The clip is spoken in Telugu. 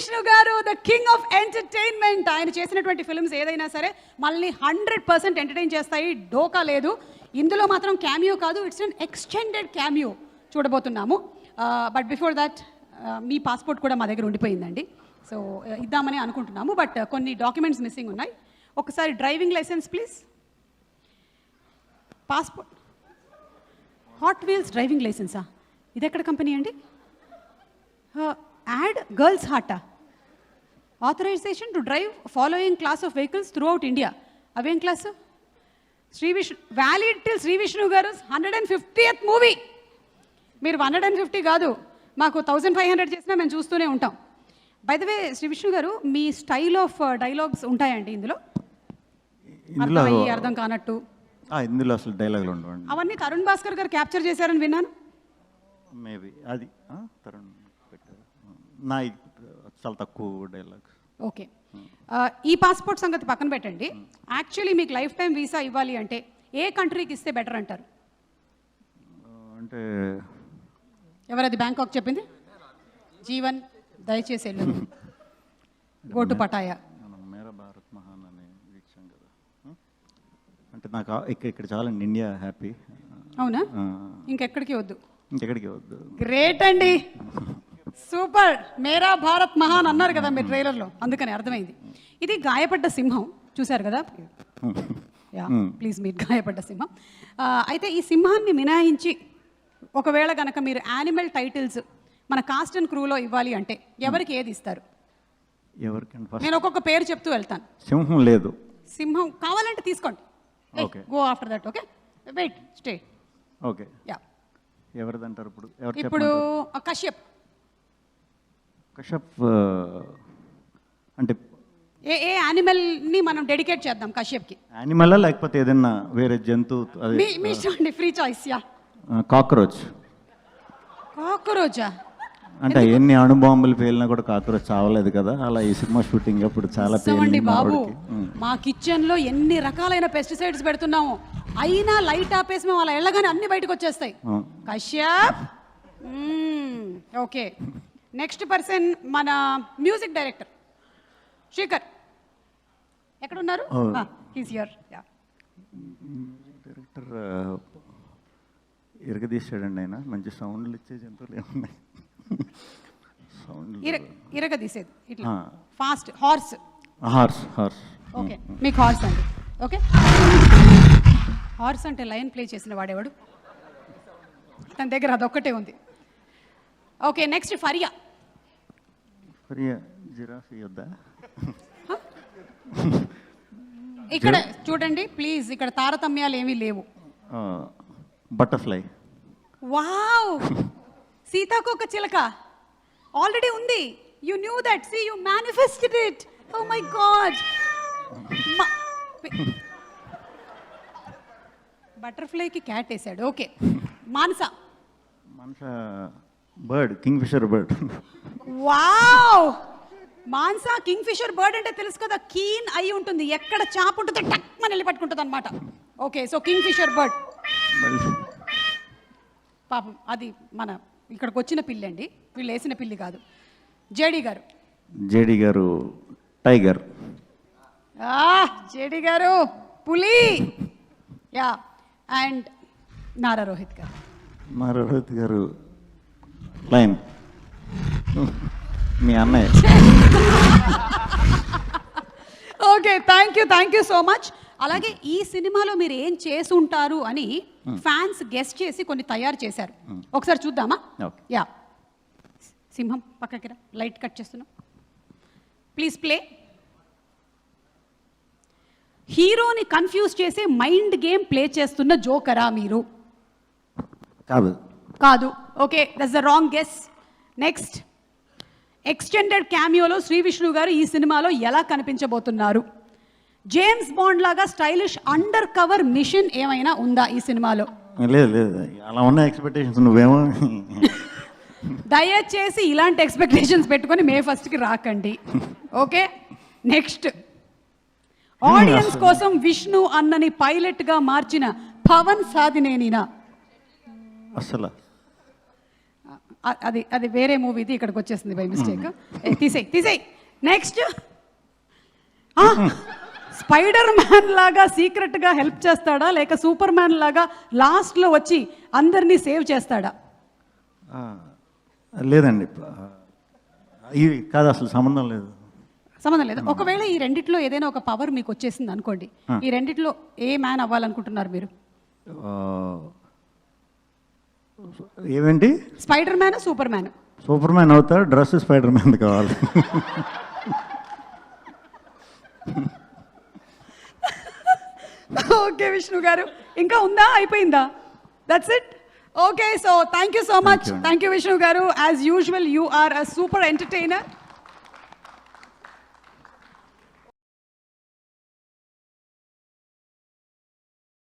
విష్ణు గారు ద కింగ్ ఆఫ్ ఎంటర్టైన్మెంట్. ఆయన చేసినటువంటి ఫిల్మ్స్ ఏదైనా సరే మళ్ళీ 100% ఎంటర్టైన్ చేస్తాయి, డోకా లేదు. ఇందులో మాత్రం క్యామియో కాదు, ఇట్స్ అన్ ఎక్స్టెండెడ్ క్యామియో చూడబోతున్నాము. But before that me passport కూడా మా దగ్గర ఉండిపోయిందండి, సో ఇద్దామని అనుకుంటున్నాము. బట్ కొన్ని డాక్యుమెంట్స్ మిస్సింగ్ ఉన్నాయి. ఒకసారి driving licence please, passport, hot wheels driving లైసెన్సా? ఇది ఎక్కడ కంపెనీ అండి? యాడ్ గర్ల్స్ హార్టా? Authorisation to drive following class of vehicles throughout India. అవేం class? Shri Vishnu valid till Shri Vishnu గారు 150th మూవీ. మీరు 150 కాదు, మాకు 1500 చేసినా మేము చూస్తూనే ఉంటాం. By the way Shri Vishnu గారు, మీ స్టైల్ ఆఫ్ డైలాగ్స్ ఉంటాయండి ఇందులో? అర్థం కానట్టు ఇందులో అసలు డైలాగులు ఉండవండి. అవన్నీ తరుణ్ భాస్కర్ గారు క్యాప్చర్ చేశారని విన్నాను. మేబీ అది తరుణ్ పెట్టారు, నా చాలా తక్కువ డైలాగ్స్. ఓకే, ఈ పాస్పోర్ట్ సంగతి పక్కన పెట్టండి. యాక్చువల్లీ మీకు లైఫ్ టైం వీసా ఇవ్వాలి అంటే ఏ కంట్రీకి ఇస్తే బెటర్ అంటారు? అంటే ఎవరది బ్యాంకాక్ చెప్పింది? జీవన్, దయచేసి వెళ్ళు, గోటు పటాయా. మేరా భారత్ మహాన్ అని వీక్షం కదా, అంటే నాకు ఇక్కడ చాలండి, ఇండియా హ్యాపీ. అవునా? ఇంకెక్కడికి వద్దు? ఇంకెక్కడికి వద్దు. గ్రేట్ అండి, సూపర్. మేరా భారత్ మహాన్ అన్నారు కదా మీరు ట్రైలర్లో, అందుకని అర్థమైంది. ఇది గాయపడ్డ సింహం చూశారు కదా, యా ప్లీజ్ మీరు గాయపడ్డ సింహం. అయితే ఈ సింహాన్ని మినహాయించి ఒకవేళ కనుక మీరు యానిమల్ టైటిల్స్ మన కాస్ట్ అండ్ క్రూలో ఇవ్వాలి అంటే ఎవరికి ఏది ఇస్తారు? నేను ఒక్కొక్క పేరు చెప్తూ వెళ్తాను. సింహం లేదు. సింహం కావాలంటే తీసుకోండి, go after that. Okay, wait, stay. Okay, yeah. ఎవరిదంటారు ఇప్పుడు? ఇప్పుడు కశ్యప్. కశ్యప్ అంటే ఏ యానిమల్ని మనం డెడికేట్ చేద్దాం కశ్యప్కి? యానిమల్ లేకపోతే ఏదైనా వేరే జంతువు? మీ ఇష్టం, ఫ్రీ చాయిస్. Yeah, cockroach. కాక్రోచా? అంటే ఎన్ని అణుబాంబులు పేలినా కూడా కాక్రోచ్ చావలేదు కదా, అలా ఈ సినిమా షూటింగ్ అప్పుడు చాలా పేలింది బాబు. మా కిచెన్లో ఎన్ని రకాలైన పెస్టిసైడ్స్ పెడుతున్నాము, అయినా లైట్ ఆపేసి మేము అలా వెళ్ళగానే అన్ని బయటకు వచ్చేస్తాయి. కశ్యప్. ఓకే, నెక్స్ట్ పర్సన్ మన మ్యూజిక్ డైరెక్టర్ శేఖర్. ఎక్కడున్నారు? డైరెక్టర్ ఇరగదీశాడండి ఆయన, మంచి సౌండ్లు ఇచ్చే జంతువులు ఏమున్నాయి? ఇరగదీసేది ఇట్లా ఫాస్ట్. హార్స్. ఓకే, మీకు హార్స్ అండి. ఓకే, హార్స్ అంటే లయన్ ప్లే చేసిన వాడేవాడు, తన దగ్గర అదొక్కటే ఉంది. Okay, next Faria. జిరాఫీ వద్దా? ఇక్కడ చూడండి ప్లీజ్, ఇక్కడ తారతమ్యాలు ఏమీ లేవు. బటర్ఫ్లై. వావ్, సీతాకోక చిలక ఆల్రెడీ ఉంది. You knew that, see you manifested it. Oh my god. బటర్ఫ్లైకి క్యాట్ వేసాడు. Okay, Manasa. Bird, kingfisher bird. Wow, Mansa kingfisher bird అంటే తెలుసు కదా, కీన్ అయి ఉంటుంది, ఎక్కడ చాప్ ఉంటుందో టక్ మన వెళ్ళి పట్టుకుంటుంది అనమాట. Okay, so kingfisher bird. పాపం అది మన ఇక్కడికి వచ్చిన పిల్లి అండి, వీళ్ళు వేసిన పిల్లి కాదు. జేడి గారు టైగర్. జేడి గారు పులి. యా, అండ్ నారా రోహిత్ గారు లైన్. మీ అన్నయ్య. Okay, thank you so much. అలాగే ఈ సినిమాలో మీరు ఏం చేసి ఉంటారు అని ఫ్యాన్స్ గెస్ట్ చేసి కొన్ని తయారు చేశారు, ఒకసారి చూద్దామా? యా, సింహం పక్కకి రా, లైట్ కట్ చేస్తున్నాం, ప్లీజ్ ప్లే. హీరోని కన్ఫ్యూజ్ చేసే మైండ్ గేమ్ ప్లే చేస్తున్న జోకరా మీరు? కాదు. Okay, that's the wrong guess. Next, extended క్యామియోలో శ్రీ విష్ణు గారు ఈ సినిమాలో ఎలా కనిపించబోతున్నారు? జేమ్స్ బాండ్ లాగా స్టైలిష్ అండర్ కవర్ మిషన్ ఏమైనా ఉందా ఈ సినిమాలో? లేదు, అలా ఉన్న ఎక్స్పెక్టేషన్స్ నువ్వేమో. దయచేసి ఇలాంటి ఎక్స్పెక్టేషన్స్ పెట్టుకొని May 1st రాకండి. ఓకే, నెక్స్ట్, ఆడియన్స్ కోసం విష్ణు అన్నని పైలట్ గా మార్చిన పవన్ సాధినేనినా? అసలు అది అది వేరే మూవీది ఇక్కడికి వచ్చేసింది బై మిస్టేక్. తీసేయి. నెక్స్ట్ స్పైడర్ మ్యాన్ లాగా సీక్రెట్ గా హెల్ప్ చేస్తాడా లేక సూపర్ మ్యాన్ లాగా లాస్ట్ లో వచ్చి అందరినీ సేవ్ చేస్తాడా? లేదండి, ఇవి కాదు, అసలు సంబంధం లేదు. ఒకవేళ ఈ రెండిట్లో ఏదైనా ఒక పవర్ మీకు వచ్చేసింది అనుకోండి, ఈ రెండిట్లో ఏ మ్యాన్ అవ్వాలనుకుంటున్నారు మీరు? ఏమేంటి? Spider man, super man. Super man అవుతాడు, డ్రెస్ స్పైడర్ మ్యాన్ కావాలి. ఓకే విష్ణు గారు, ఇంకా ఉందా, అయిపోయిందా? That's it. Okay, so thank you so much. Thank you Vishnu garu. As usual you are a super entertainer.